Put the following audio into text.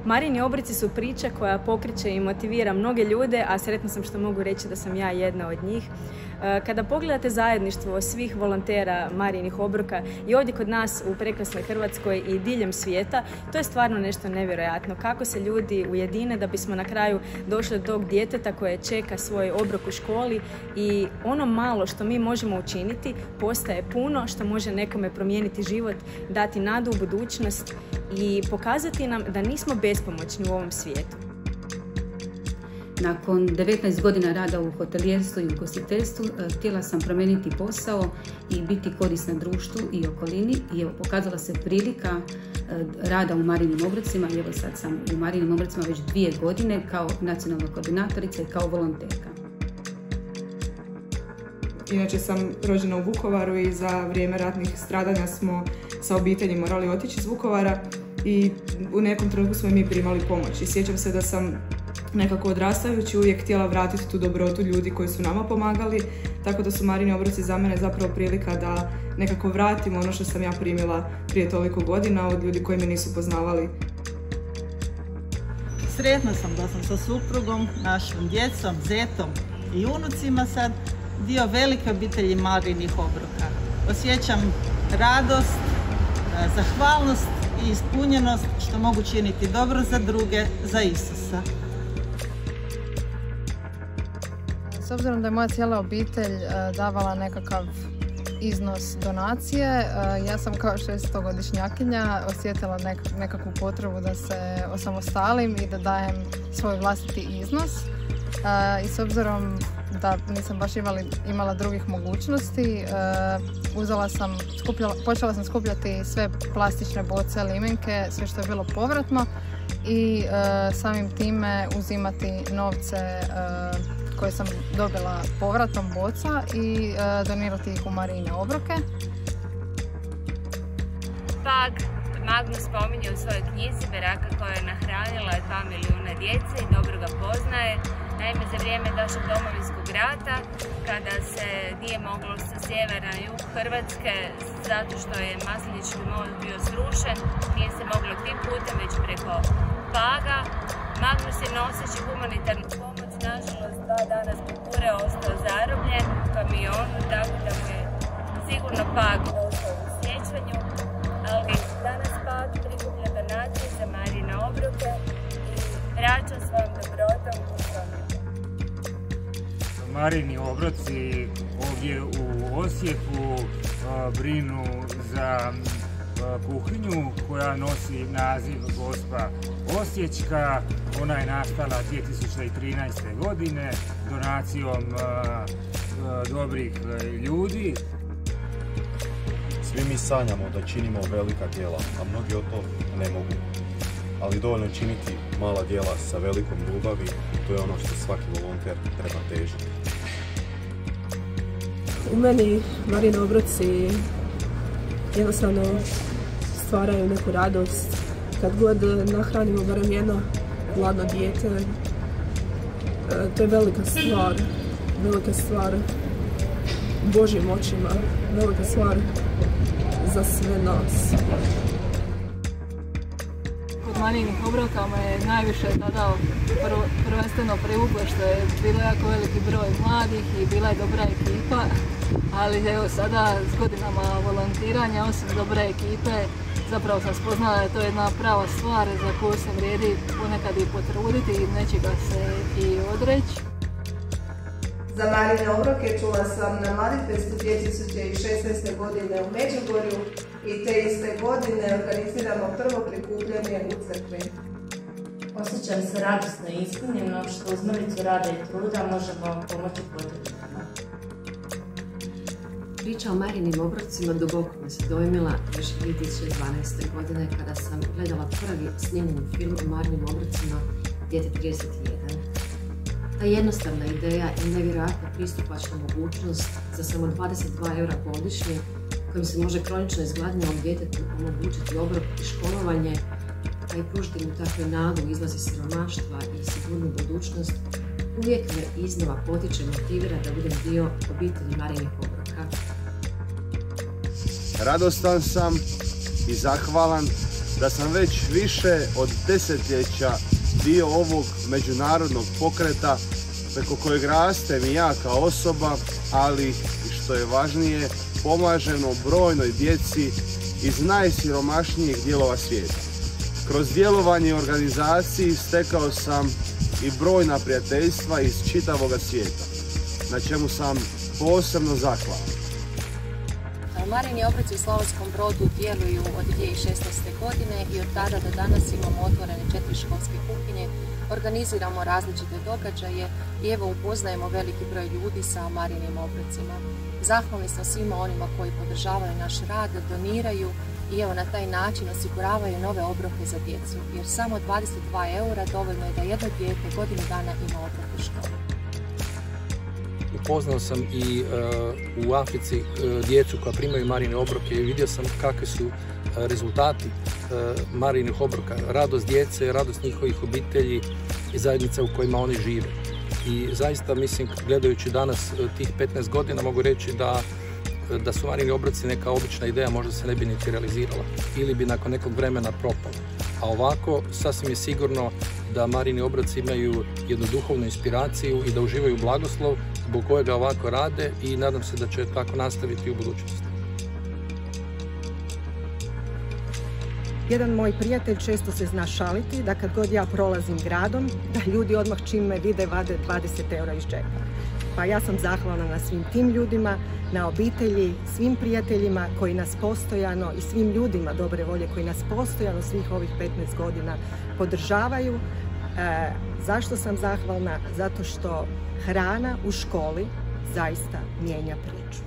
Marini obroci su priča koja pokreće i motivira mnoge ljude, a sretna sam što mogu reći da sam ja jedna od njih. Kada pogledate zajedništvo svih volontera Marijinih obroka i ovdje kod nas u prekrasnoj Hrvatskoj i diljem svijeta, to je stvarno nešto nevjerojatno. Kako se ljudi ujedine da bismo na kraju došli do tog djeteta koje čeka svoj obrok u školi i ono malo što mi možemo učiniti postaje puno što može nekome promijeniti život, dati nadu u budućnost i pokazati nam da nismo bespomoćni u ovom svijetu. Nakon 19 godina rada u hotelijerstvu i ugostiteljstvu htjela sam promijeniti posao i biti korisna društvu i okolini i evo, pokazala se prilika rada u Marijinim obrocima i evo sad sam u Marijinim obrocima već 2 godine kao nacionalna koordinatorica i kao volonterka. Inače sam rođena u Vukovaru i za vrijeme ratnih stradanja smo sa obitelji morali otići iz Vukovara i u nekom trenutku smo i mi primali pomoć. I sjećam se da sam nekako odrastajući uvijek htjela vratiti tu dobrotu ljudi koji su nama pomagali, tako da su Marini obroci za mene zapravo prilika da nekako vratim ono što sam ja primila prije toliko godina od ljudi koji me nisu poznavali. Sretna sam da sam sa suprugom, našom djecom, zetom i unucima sad dio velike obitelji Marinih obroka. Osjećam radost, zahvalnost i ispunjenost što mogu činiti dobro za druge, za Isusa. S obzirom da je moja cijela obitelj davala nekakav iznos donacije, ja sam kao 600-godišnjakinja osjetila nekakvu potrebu da se osamostalim i da dajem svoj vlastiti iznos. I s obzirom da nisam baš imala drugih mogućnosti, počela sam skupljati sve plastične boce, limenke, sve što je bilo povratno i samim time uzimati novce koje sam dobila povratom boca i donirati ih u Marijine obroke. Pag Magnus spominje u svojoj knjizi Beraka koja je nahranila 2 milijuna djece i dobro ga poznaje. Naime, za vrijeme došlog Domovinskog rata, kada se nije moglo sa sjevera na jug Hrvatske, zato što je Maslenički most bio srušen, nije se moglo tim putem, već preko Paga. Magnus je noseći humanitarnu pomoć, nažalost 2 dana zbog bure ostao zarobljen u kamionu, tako da mu je sigurno Pag ostao u sjećanju, ali danas Pag prikuplja donacije za Marijine obroke i vraća svojom dobrotom u promjenu. Marijini obroci ovdje u Osijeku brinu za kuhinju koja nosi naziv Gospa Osječka. Ona je nastala 2013. godine donacijom dobrih ljudi. Svi mi sanjamo da činimo velika djela, a mnogi od to ne mogu. Ali dovoljno činiti mala djela sa velikom ljubavi, to je ono što svaki volonter treba težiti. U meni Marijini obroci jednostavno stvaraju neku radost. Kad god nahranimo barem jedno gladno dijete, to je velika stvar Božjim očima, velika stvar za sve nas. Kod Marijinih obroka me je najviše tada prvenstveno privuklo što je bilo jako veliki broj mladih i bila je dobra ekipa, ali evo sada s godinama volontiranja, osim dobre ekipe, zapravo sam spoznala da je to jedna prava stvar za koju se vrijedi ponekad i potruditi i nečega se i odreći. Za Marijine obroke čula sam na Mladifestu 2016. godine u Međugorju i te iste godine organiziramo prvo prikupljanje u crkvi. Osjećam se radosno i ispunjeno što uz mrvicu rada i truda možemo pomoći potrebnima. Priča o Marijinim obrocima duboko me se dojmila još 2012. godine kada sam gledala prvi snimljeni film o Marijinim obrocima Dijete 31. Ta jednostavna ideja i nevjerojatna pristupačna mogućnost za samo 22 eura godišnje kojim se može kronično izgladnjelom djetetu omogućiti obrok i školovanje, a i pružiti mu takvu nadu u izlazi siromaštva i sigurnu budućnost, uvijek me iznova potiče i motivira da budem dio obitelji Marijinih obroka. Radostan sam i zahvalan da sam već više od desetljeća dio ovog međunarodnog pokreta preko kojeg rastem i ja kao osoba, ali i što je važnije, pomažemo brojnoj djeci iz najsiromašnijih dijelova svijeta. Kroz djelovanje organizaciji stekao sam i brojna prijateljstva iz čitavoga svijeta, na čemu sam posebno zahvalan. Marini obroci u Slavonskom Brodu djeluju od 2016. godine i od tada do danas imamo otvorene 4 školske kuhinje, organiziramo različite događaje i evo upoznajemo veliki broj ljudi sa Marinim obrocima. Zahvalni sam svima onima koji podržavaju naš rad, doniraju i evo na taj način osiguravaju nove obroke za djecu, jer samo 22 eura dovoljno je da jedno dijete godinu dana ima obrok u školi. Upoznao sam i u Africi djecu koja primaju Marine obroke i vidio sam kakvi su rezultati Marinih obroka, radost djece, radost njihovih obitelji i zajednica u kojima oni žive. I zaista mislim, gledajući danas tih 15 godina, mogu reći da su Marini obroci neka obična ideja, možda se ne bi niti realizirala ili bi nakon nekog vremena propala. A ovako, sasvim je sigurno da Marini obroci imaju jednu duhovnu inspiraciju i da uživaju blagoslov zbog kojega ovako rade i nadam se da će tako nastaviti u budućnosti. Jedan moj prijatelj često se zna šaliti da kad god ja prolazim gradom, da ljudi odmah čim me vide vade 20 eura iz džepa. Pa ja sam zahvalna na svim tim ljudima, na obitelji, svim prijateljima koji nas postojano i svim ljudima dobre volje koji nas postojano svih ovih 15 godina podržavaju. Zašto sam zahvalna? Zato što hrana u školi zaista mijenja priču.